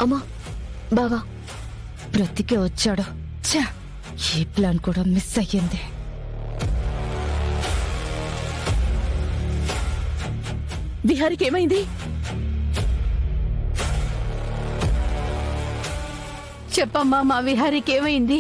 అమ్మా బావా బ్రతికే వచ్చాడు. ఛా, ఈ ప్లాన్ కూడా మిస్ అయ్యింది. విహారికి ఏమైంది? చెప్పమ్మా, మా విహారికి ఏమైంది?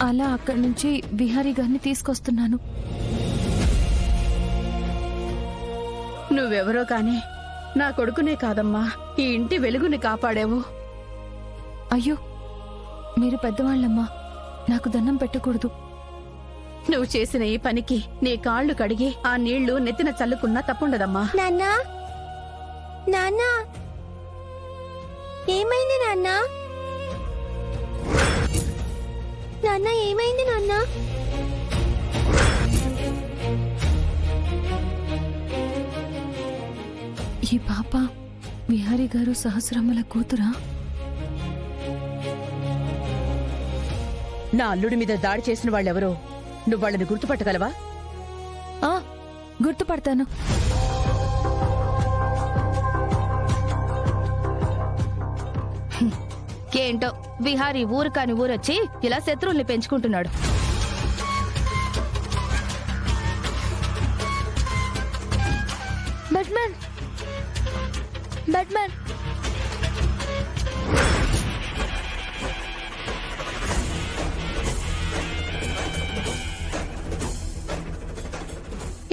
అలా అక్కడి నుంచి విహారీ గారిని తీసుకొస్తున్నాను. నువ్వెవరో కాని నా కొడుకునే కాదమ్మా, ఈ ఇంటి వెలుగుని కాపాడావు. అయ్యో, మీరు పెద్దవాళ్ళమ్మా, నాకు దండం పెట్టకూడదు. నువ్వు చేసిన ఈ పనికి నీ కాళ్లు కడిగి ఆ నీళ్లు నెత్తిన చల్లుకున్నా తప్పుండదమ్మా. నాన్నా, నాన్నా, ఏమైంది నాన్నా? నాన్న, ఏమైంది నాన్నా? ఈ పాప విహారీ గారు సహస్రమ్మల కూతురా? నా అల్లుడి మీద దాడి చేసిన వాళ్ళెవరో నువ్వు వాళ్ళని గుర్తుపట్టగలవా? గుర్తుపడతాను. ఏంటో విహారీ ఊరు కాని ఊరొచ్చి ఇలా శత్రువుల్ని పెంచుకుంటున్నాడు. బ్యాట్‌మ్యాన్, బ్యాట్‌మ్యాన్,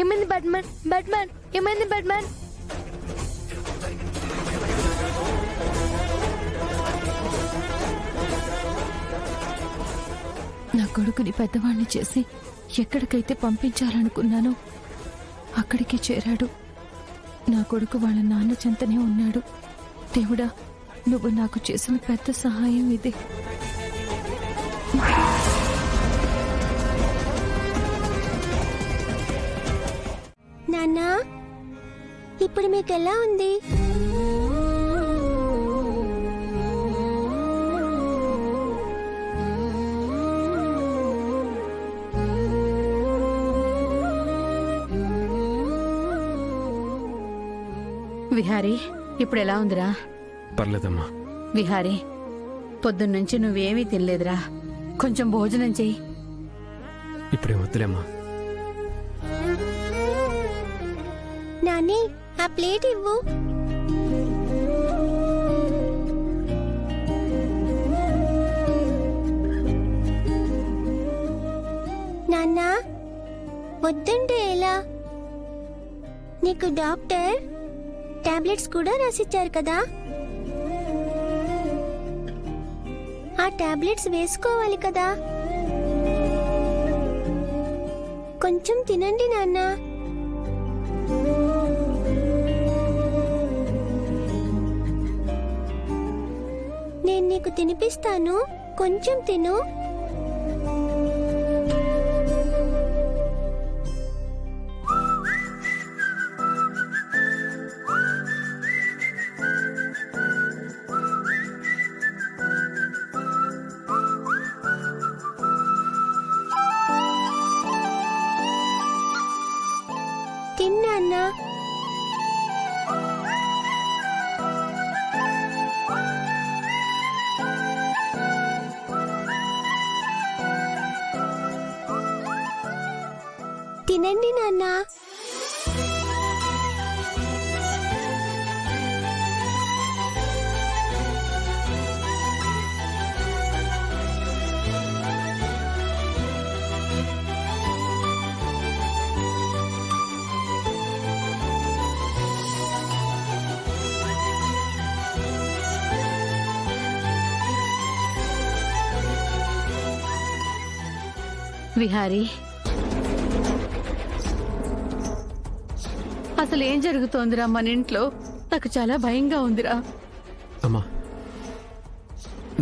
ఏమైంది బ్యాట్‌మ్యాన్? బ్యాట్‌మ్యాన్, ఏమైంది బ్యాట్‌మ్యాన్? నా కొడుకుని పెద్దవాణ్ణి చేసి ఎక్కడికైతే పంపించాలనుకున్నానో అక్కడికి చేరాడు. నా కొడుకు వాళ్ళ నాన్న చెంతనే ఉన్నాడు. దేవుడా, నువ్వు నాకు చేసిన పెద్ద సహాయం ఇది. నాన్నా, ఇప్పుడు మీకెలా ఉంది? విహారీ, ఇప్పుడు ఎలా ఉందిరా? పర్లేదమ్మా. విహారీ, పొద్దున్నుంచి నువ్వేమీ తినలేదురా, కొంచెం భోజనం చెయ్యి. ఇప్పుడే వద్దులేమ్మా. నాని, ఆ ప్లేట్ ఇవ్వు. నాన్నా, వద్దంటే ఎలా? నీకు డాక్టర్ టాబ్లెట్స్ కూడా రాసిచ్చారు కదా, ఆ టాబ్లెట్స్ వేసుకోవాలి కదా. కొంచెం తినండి నాన్నా. నేను నీకు తినిపిస్తాను, కొంచెం తిను. తిన్నా. తినండి నాన్నా. విహారీ, అసలు ఏం జరుగుతోందిరా మన ఇంట్లో? నాకు చాలా భయంగా ఉందిరా. అమ్మా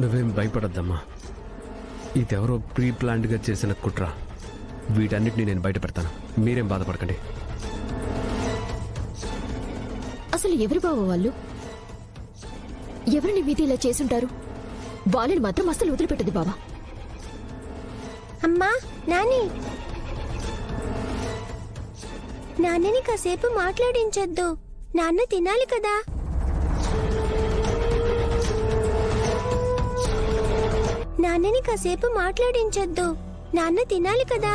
నువ్వేం భయపడద్దమ్మా. ఇదెవరో ప్రీ ప్లాన్డ్గా చేసిన కుట్ర. వీటన్నిటిని నేను బయట పెడతాను, మీరేం బాధపడకండి. అసలు ఎవరు బావ వాళ్ళు? ఎవరిని మీది ఇలా చేసుంటారు? వాళ్ళని మాత్రం అస్సలు వదిలిపెట్టదు బావా. అమ్మా, నాని, నాన్నని కాసేపు మాట్లాడించొద్దు. నాన్న తినాలి కదా. నాన్నని కాసేపు మాట్లాడించొద్దు. నాన్న తినాలి కదా.